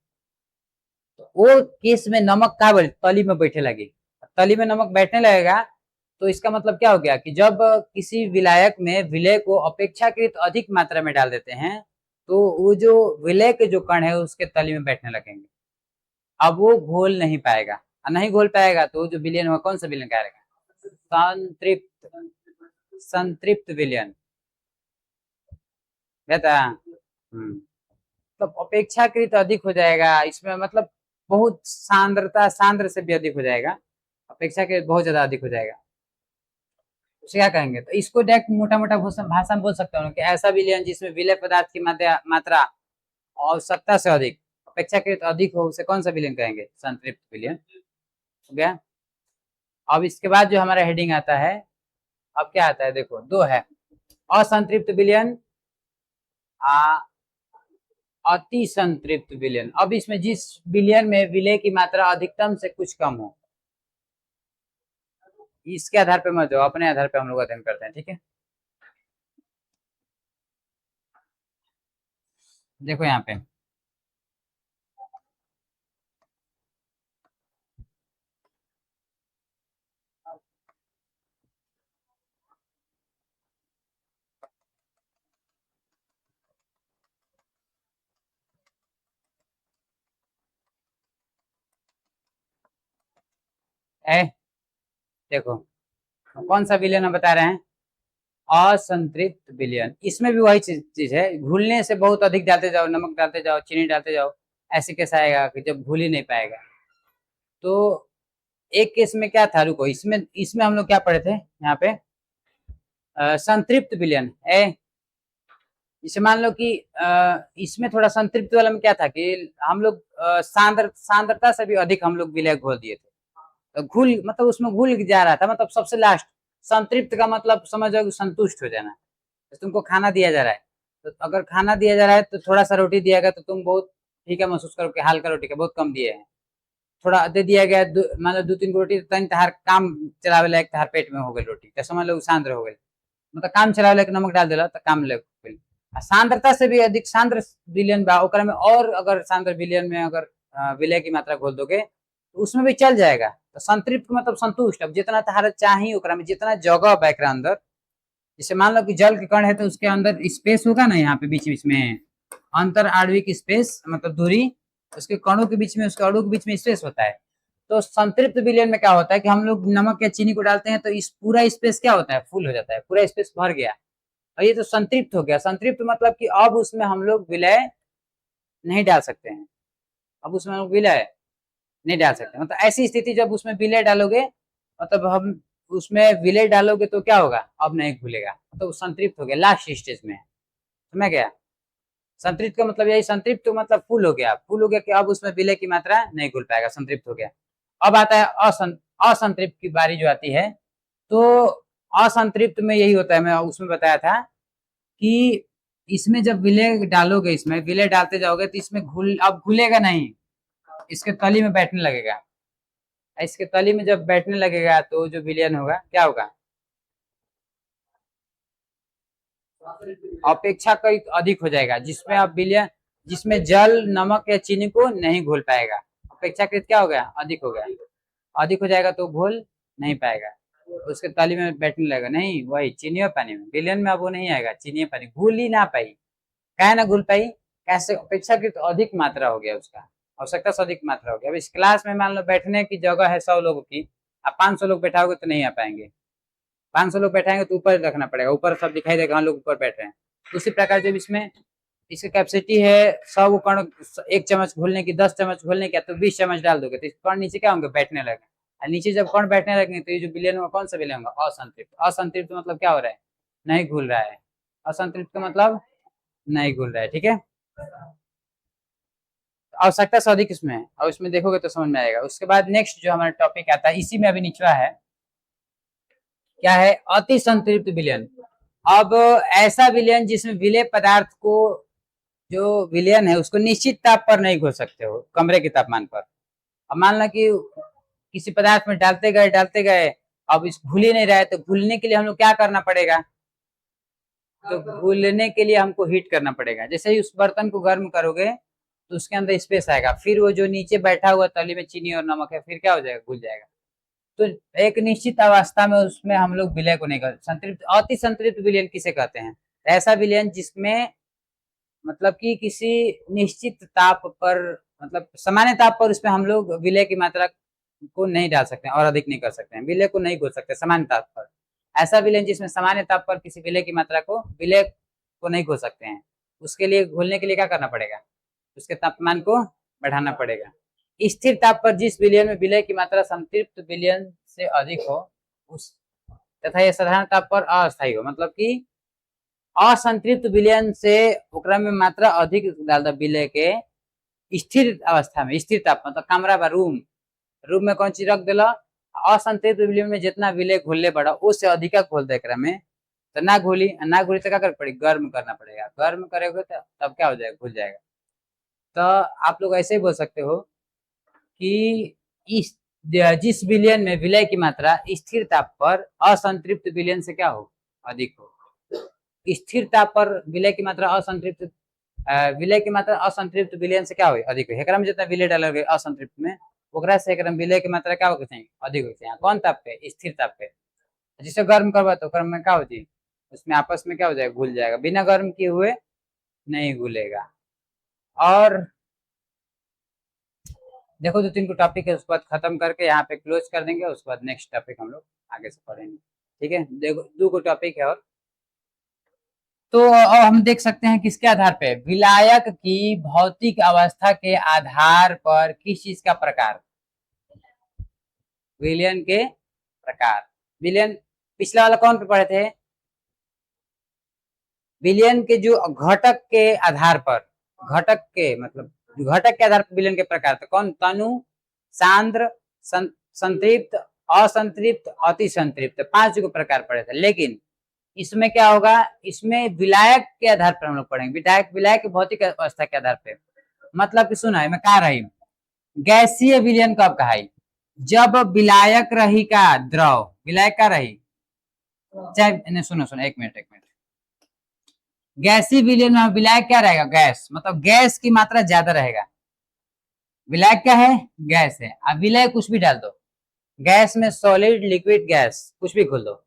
A: तो वो केस में नमक का तली में बैठे लगी, तली में नमक बैठने लगेगा। तो इसका मतलब क्या हो गया कि जब किसी विलायक में विलय को अपेक्षाकृत अधिक मात्रा में डाल देते हैं तो वो जो विलय के जो कण है उसके तली में बैठने लगेंगे। अब वो घोल नहीं पाएगा, और नहीं घोल पाएगा तो जो विलयन होगा, कौन सा विलयन कहेगा? संतृप्त, संतृप्त विलयन। कहता मतलब अपेक्षाकृत अधिक हो जाएगा इसमें, मतलब बहुत सांद्र से भी अधिक हो जाएगा, अपेक्षाकृत बहुत ज्यादा अधिक हो जाएगा, उसे क्या कहेंगे? तो इसको डायरेक्ट मोटा मोटा भाषा में बोल सकते हो कि ऐसा विलयन जिसमें विलय पदार्थ की मात्रा आवश्यकता से अधिक अपेक्षाकृत अधिक हो, उसे कौन सा विलयन कहेंगे? संतृप्त विलयन हो गया। अब इसके बाद जो हमारा हेडिंग आता है, अब क्या आता है देखो, दो है, असंतृप्त विलयन, अति संतृप्त विलयन। अब इसमें जिस विलयन में विलय की मात्रा अधिकतम से कुछ कम हो, इसके आधार पे मत जाओ, अपने आधार पे हम लोग अध्ययन करते हैं, ठीक है। देखो यहाँ पे ए देखो कौन सा विलयन हम बता रहे हैं? असंतृप्त विलयन। इसमें भी वही चीज है, घुलने से बहुत अधिक डालते जाओ, नमक डालते जाओ, चीनी डालते जाओ, ऐसे कैसा आएगा कि जब घुल ही नहीं पाएगा। तो एक केस में क्या था, रुको, इसमें इसमें हम लोग क्या पढ़े थे यहाँ पे, संतृप्त विलयन है। इसे मान लो कि इसमें थोड़ा संतृप्त वाला में क्या था कि हम लोग सांद्रता से भी अधिक हम लोग विलय घोल दिए थे, तो घुल मतलब उसमें घुल जा रहा था, मतलब सबसे लास्ट। संतृप्त का मतलब समझ जाओ संतुष्ट हो जाना। तो तुमको खाना दिया जा रहा है, तो अगर खाना दिया जा रहा है तो थोड़ा सा रोटी दिया गया तो तुम बहुत ठीक है महसूस करो कि हल्का रोटी का बहुत कम दिए हैं। थोड़ा दे दिया गया, मान लो 2-3 रोटी, तन तहार काम चलावे लायक तहार पेट में हो गई रोटी, तो समझ लो सांद्र हो गई, मतलब काम चलावे लायक नमक डाल दिला तो काम ले गई। सांद्रता से भी अधिक सांद्र विलयन बा, ओकरा में और अगर सांद्र विलयन में अगर विलय की मात्रा घोल दोगे तो उसमें भी चल जाएगा। तो संतृप्त मतलब संतुष्ट, अब जितना तहार चाहिए ओकरा में जितना जगह बा एकरा अंदर, जैसे मान लो कि जल के कण है तो उसके अंदर स्पेस होगा ना, यहाँ पे बीच बीच में अंतर आणविक स्पेस मतलब दूरी, उसके कणों के बीच में, उसके अणु के बीच में स्पेस होता है। तो संतृप्त विलयन में क्या होता है कि हम लोग नमक या चीनी को डालते हैं तो इस पूरा स्पेस क्या होता है, फुल हो जाता है, पूरा स्पेस भर गया, और ये तो संतृप्त हो गया। संतृप्त मतलब कि अब उसमें हम लोग विलय नहीं डाल सकते हैं, अब उसमें हम लोग विलय नहीं डाल सकते, मतलब ऐसी स्थिति जब उसमें विलय डालोगे, मतलब हम उसमें विलय डालोगे तो क्या होगा, अब नहीं घुलेगा, तो संतृप्त हो गया, लास्ट स्टेज में, समझ गया। संतृप्त का मतलब यही, संतृप्त तो मतलब फुल हो गया, फुल हो गया कि अब उसमें विलय की मात्रा नहीं घुल पाएगा, संतृप्त हो गया। अब आता है असंतृप्त की बारी जो आती है, तो असंतृप्त में यही होता है, मैं उसमें बताया था कि इसमें जब विलय डालोगे, इसमें विलय डालते जाओगे तो इसमें अब घुलेगा नहीं, इसके तली में बैठने लगेगा। इसके तली में जब बैठने लगेगा तो जो विलयन होगा क्या होगा, अपेक्षाकृत अधिक हो जाएगा, जिसमें अब विलयन, जिसमें जल नमक या चीनी को नहीं घोल पाएगा, अपेक्षाकृत क्या हो गया, अधिक हो गया, अधिक हो जाएगा तो घोल नहीं पाएगा, उसके तली में बैठने लगेगा, नहीं वही चीनी और पानी में, विलयन में अब वो नहीं आएगा, चीनी और पानी घुल ही ना पाई, क्या ना घुल पाई, कैसे, अपेक्षाकृत अधिक मात्रा हो गया उसका, आवश्यकता से अधिक मात्रा हो गया। अब इस क्लास में मान लो बैठने की जगह है 100 लोगों की, आप 500 लोग बैठाओगे तो नहीं आ पाएंगे, 500 लोग बैठाएंगे तो ऊपर रखना पड़ेगा, ऊपर सब दिखाई देगा, लोग ऊपर बैठ रहे हैं। उसी प्रकार जब इसमें इसकी कैपेसिटी है 100 कण, 1 चम्मच घोलने की, 10 चम्मच घोलने की, तो 20 चम्मच डाल दोगे तो कण नीचे क्या होंगे, बैठने लगे, और नीचे जब कण बैठने लगेंगे तो ये जो विलयन होगा कौन सा विलयन होगा, असंतृप्त। असंतृप्त मतलब क्या हो रहा है, नहीं घुल रहा है, असंतृप्त का मतलब नहीं घुल रहा है, ठीक है। आवश्यकता से अधिक इसमें है, और इसमें देखोगे तो समझ में आएगा। उसके बाद नेक्स्ट जो हमारा टॉपिक आता है, इसी में अभी निचला है, क्या है, अति संतृप्त विलयन। अब ऐसा विलयन जिसमें विलय पदार्थ को, जो विलयन है उसको निश्चित ताप पर नहीं घोल सकते हो, कमरे के तापमान पर। अब मान लो कि किसी पदार्थ में डालते गए, अब इस घुल ही नहीं रहा है, तो घुलने के लिए हम लोग क्या करना पड़ेगा, तो घुलने के लिए हमको हीट करना पड़ेगा। जैसे ही उस बर्तन को गर्म करोगे तो उसके अंदर स्पेस आएगा, फिर वो जो नीचे बैठा हुआ तली में चीनी और नमक है, फिर क्या हो जाएगा, घुल जाएगा। तो एक निश्चित अवस्था में उसमें हम लोग विलय को नहीं करते। संतृप्त, अति संतृप्त विलयन किसे कहते हैं, ऐसा विलयन जिसमें मतलब कि किसी निश्चित ताप पर, मतलब सामान्य ताप पर उसमें हम लोग विलय की मात्रा को नहीं डाल सकते और अधिक नहीं कर सकते हैं, विलय को नहीं घोल सकते सामान्य ताप पर। ऐसा विलयन जिसमें सामान्य ताप पर किसी विलय की मात्रा को, विलय को नहीं घोल सकते हैं, उसके लिए घोलने के लिए क्या करना पड़ेगा, उसके तापमान को बढ़ाना पड़ेगा। स्थिर ताप पर जिस विलयन में विलय की मात्रा संतृप्त विलयन से अधिक हो उस तथा यह साधारण ताप पर अस्थायी हो, मतलब कि असंतृप्त विलयन से ओकरा में मात्रा अधिक डाल दो विलय के स्थिर अवस्था में, स्थिर ताप मतलब कमरा बा रूम में कौन चीज रख दिला, असंतृप्त विलयन में जितना विलय घोलले बड़ा उससे अधिका घोल दे एकरा में तो ना घोली तो क्या कर पड़ी, गर्म करना पड़ेगा, गर्म करेगा तो तब क्या हो जाएगा, घुल जाएगा। तो आप लोग ऐसे ही बोल सकते हो कि इस जिस विलयन में विलय की मात्रा स्थिर ताप पर असंतृप्त विलयन से क्या हो, अधिक हो। स्थिर ताप पर विलय की मात्रा असंतृप्त विलयन से क्या हो, अधिक हो। एकरा में जितना विलय डालल गए असंतृप्त में ओकरा से एकरा में विलय की मात्रा क्या होके चाहिए, अधिक होके चाहिए। कौन ताप पे, स्थिर ताप पे। जिसे गर्म करवा तो गर्म में क्या होती, उसमें आपस में क्या हो जाएगा, घुल जाएगा, बिना गर्म किए हुए नहीं घुलेगा। और देखो 2-3 को टॉपिक है उसके बाद खत्म करके यहाँ पे क्लोज कर देंगे, उसके बाद नेक्स्ट टॉपिक हम लोग आगे से पढ़ेंगे, ठीक है। देखो 2 को टॉपिक है और तो अब हम देख सकते हैं किसके आधार पे, विलायक की भौतिक अवस्था के आधार पर किस चीज का प्रकार, विलयन के प्रकार। विलयन पिछला वाला कौन पे पढ़े थे, विलयन के जो घटक के आधार पर, घटक के मतलब घटक के आधार पर विलयन के प्रकार, तो कौन, तनु, सांद्र, संतृप्त, असंतृप्त, अति संतृप्त, 5 को प्रकार पढ़े थे। लेकिन इसमें क्या होगा, इसमें विलायक के आधार पर हम लोग पढ़ेंगे, विलायक की भौतिक अवस्था के आधार पर। मतलब कि सुना है मैं कहा रही गैसीय विलयन कब कहा, जब विलायक रही का द्रव, विलायक का रही चाहे, सुनो सुनो एक मिनट, गैसीय विलयन में विलायक क्या रहेगा, गैस, मतलब गैस की मात्रा ज्यादा रहेगा। विलायक क्या है, गैस है। अब विलय कुछ भी डाल दो, गैस में सॉलिड, लिक्विड, गैस कुछ भी खोल दो,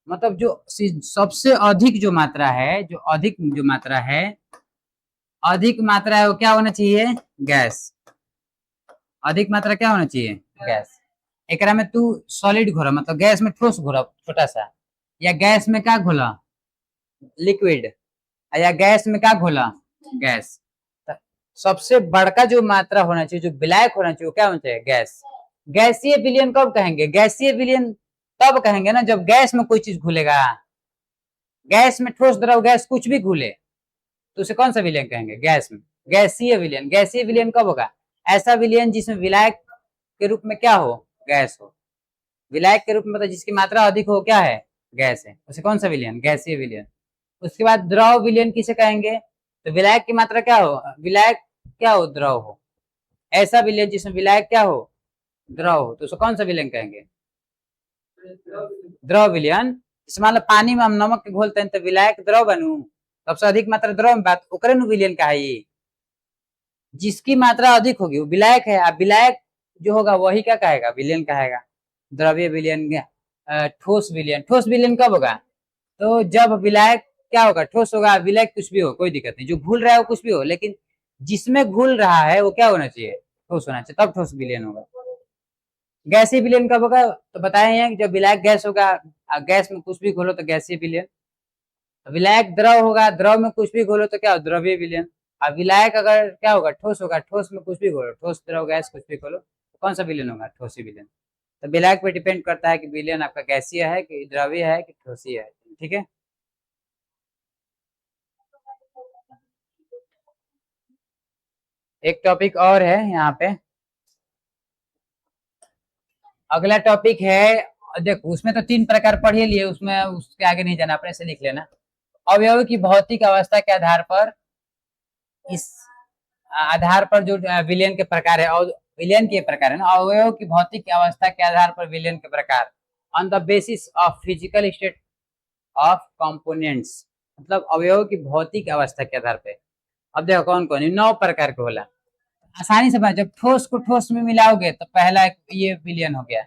A: मतलब जो सबसे अधिक जो मात्रा है, अधिक मात्रा है वो क्या होना चाहिए, गैस। अधिक मात्रा क्या होना चाहिए, गैस। एकरा में तू सॉलिड घोरा, मतलब गैस में ठोस घोरा छोटा सा, या गैस में क्या घोला, लिक्विड, या गैस में क्या घोला, गैस। सबसे बड़का जो मात्रा होना चाहिए, जो विलायक होना चाहिए, वो क्या होना चाहिए, गैस। गैसीय विलयन कब कहेंगे, गैसीय विलयन तब कहेंगे ना जब गैस में कोई चीज घुलेगा, गैस में ठोस द्रव गैस कुछ भी घुले तो उसे कौन सा विलयन कहेंगे, गैस में, गैसीय विलयन। गैसीय विलयन कब होगा, ऐसा विलयन जिसमें विलायक के रूप में क्या हो, गैस हो। विलायक के रूप में मतलब जिसकी मात्रा अधिक हो, क्या है, गैस है, उसे कौन सा विलयन, गैसीय विलयन। उसके बाद द्रव विलयन किसे कहेंगे, तो विलायक की मात्रा क्या हो, विलायक क्या हो, द्रव हो। ऐसा विलयन जिसमें विलायक क्या हो, द्रव हो, तो उसे कौन सा विलयन कहेंगे, द्रव विलयन। जैसे मान लो पानी में हम नमक के घोलते हैं तो विलायक द्रव बनू, सबसे अधिक मात्रा द्रव में बात ओकरे नु विलयन का है, ये जिसकी मात्रा अधिक होगी वो विलायक है। अब विलायक जो होगा वही क्या कहेगा, विलयन कहेगा। द्रव्य विलयन, ठोस विलयन, ठोस विलयन कब होगा, तो जब विलायक क्या होगा, ठोस होगा, विलायक कुछ भी हो कोई दिक्कत नहीं, जो घुल रहा है वो कुछ भी हो, लेकिन जिसमें घुल रहा है वो क्या होना चाहिए, ठोस होना चाहिए, तब ठोस विलयन होगा। गैसीय विलयन कब होगा, तो बताए हैं जब विलायक गैस होगा, गैस में कुछ भी घोलो तो गैसीय विलयन। विलायक द्रव होगा, द्रव में कुछ भी घोलो तो क्या हो, द्रव्य विलयन। अब विलायक अगर क्या होगा, ठोस होगा, ठोस में कुछ भी घोलो, ठोस द्रव गैस कुछ भी घोलो तो कौन सा विलयन होगा, ठोसी विलयन। तो विलायक पे डिपेंड करता है कि विलयन आपका गैसीय है कि द्रव्य है कि ठोसीय है, ठीक है। एक टॉपिक और है यहाँ पे, अगला टॉपिक है, देखो उसमें तो 3 प्रकार पढ़ ही लिए, उसमें उसके आगे नहीं जाना, अपने से लिख लेना। अवयव की भौतिक अवस्था के आधार पर, इस आधार पर जो विलयन के प्रकार है, और विलयन के प्रकार है ना, अवयव की भौतिक अवस्था के आधार पर विलयन के प्रकार, on the basis of physical state of components, मतलब अवयव की भौतिक अवस्था के आधार पे। अब देखो कौन कौन, 9 प्रकार के होला, आसानी से जब ठोस को ठोस में मिलाओगे तो पहला ये विलयन हो गया,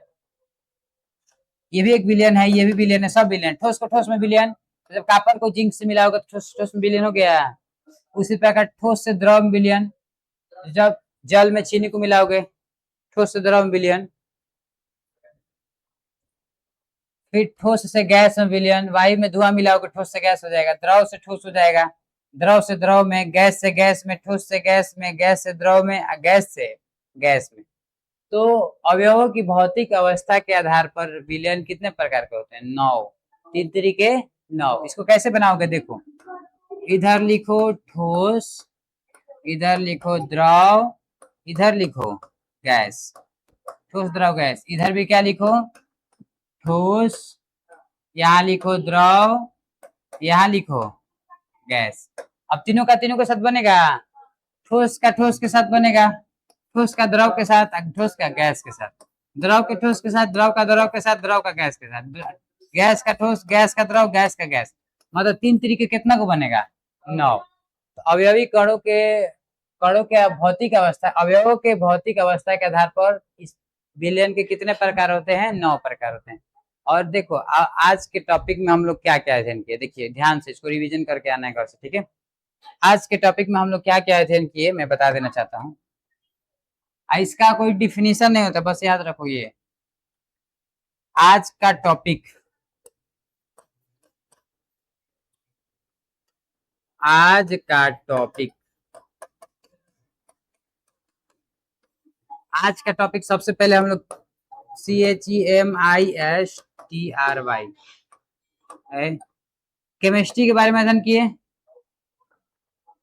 A: ये भी एक विलयन है, ये भी विलयन है, सब विलयन, ठोस को ठोस में विलयन। तो जब कॉपर को जिंक से मिलाओगे तो ठोस ठोस में विलयन हो गया। उसी प्रकार ठोस से द्रव में विलयन, जब जल में चीनी को मिलाओगे ठोस से द्रव में विलयन। फिर ठोस से गैस में विलयन, वायु में धुआं मिलाओगे ठोस से गैस हो जाएगा, द्रव से ठोस हो जाएगा। द्रव से द्रव में, गैस से गैस में, ठोस से गैस में, गैस से द्रव में, गैस से गैस में। तो अवयवों की भौतिक अवस्था के आधार पर विलयन कितने प्रकार के होते हैं? 9। 3 तरीके 9। इसको कैसे बनाओगे देखो, इधर लिखो ठोस, इधर लिखो द्रव, इधर लिखो गैस। ठोस द्रव गैस। इधर भी क्या लिखो? ठोस, यहाँ लिखो द्रव, यहाँ लिखो गैस। अब तीनों का तीनों के साथ बनेगा, ठोस का ठोस के साथ बनेगा, ठोस का द्रव के साथ, ठोस का गैस के साथ, द्रव के ठोस के साथ, द्रव का द्रव के साथ, द्रव का गैस के साथ, गैस का ठोस, गैस का द्रव, गैस का गैस। मतलब 3 तरीके कितना को बनेगा? 9। तो अवयवी कणों के भौतिक अवस्था, अवयवों के भौतिक अवस्था के आधार पर इस विलयन के कितने प्रकार होते हैं? 9 प्रकार होते हैं। और देखो आज के टॉपिक में हम लोग क्या क्या अध्ययन किए, देखिए ध्यान से इसको रिवीजन करके आना है घर से, ठीक है। आज के टॉपिक में हम लोग क्या क्या अध्ययन किए मैं बता देना चाहता हूँ। इसका कोई डिफिनीशन नहीं होता, बस याद रखो ये आज का टॉपिक, आज का टॉपिक, आज का टॉपिक सबसे पहले हम लोग CHEMISTRY केमिस्ट्री के बारे में अध्ययन किए।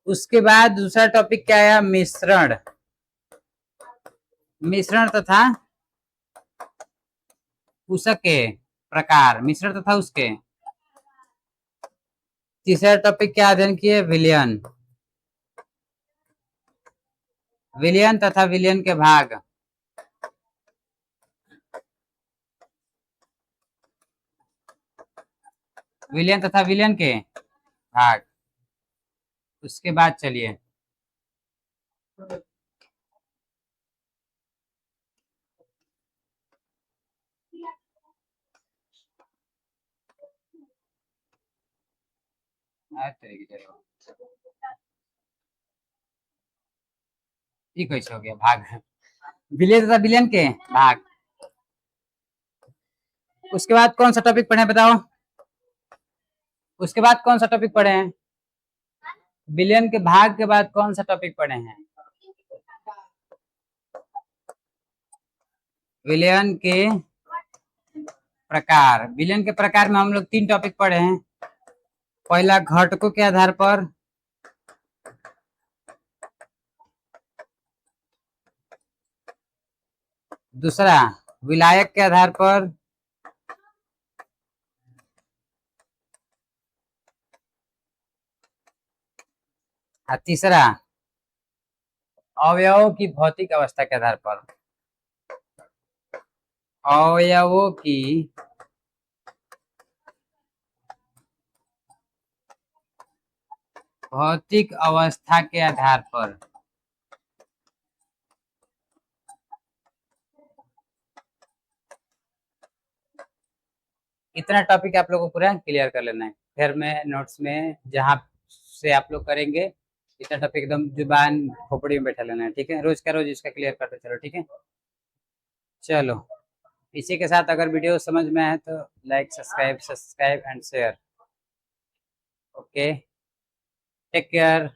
A: उसके बाद दूसरा टॉपिक क्या आया? मिश्रण, मिश्रण तथा उसके प्रकार, मिश्रण तथा उसके। तीसरा टॉपिक क्या अध्ययन किए? विलयन, विलयन तथा विलयन के भाग। विलयन तथा विलयन के भाग। उसके बाद चलिए कैसे हो गया भाग, विलयन तथा विलयन के भाग। उसके बाद कौन सा टॉपिक पढ़े बताओ? उसके बाद कौन सा टॉपिक पढ़े हैं? विलयन के भाग के बाद कौन सा टॉपिक पढ़े हैं? विलयन के प्रकार। विलयन के प्रकार में हम लोग 3 टॉपिक पढ़े हैं। पहला घटकों के आधार पर, दूसरा विलायक के आधार पर, और तीसरा अवयवों की भौतिक अवस्था के आधार पर। अवयवों की भौतिक अवस्था के आधार पर। इतना टॉपिक आप लोगों को पूरा क्लियर कर लेना है। फिर मैं नोट्स में जहाँ से आप लोग करेंगे इतना टॉपिक एकदम जुबान खोपड़ी में बैठा लेना है, ठीक है। रोज का रोज इसका क्लियर करते चलो, ठीक है। चलो इसी के साथ अगर वीडियो समझ में आए तो like, subscribe and share. Okay, take care.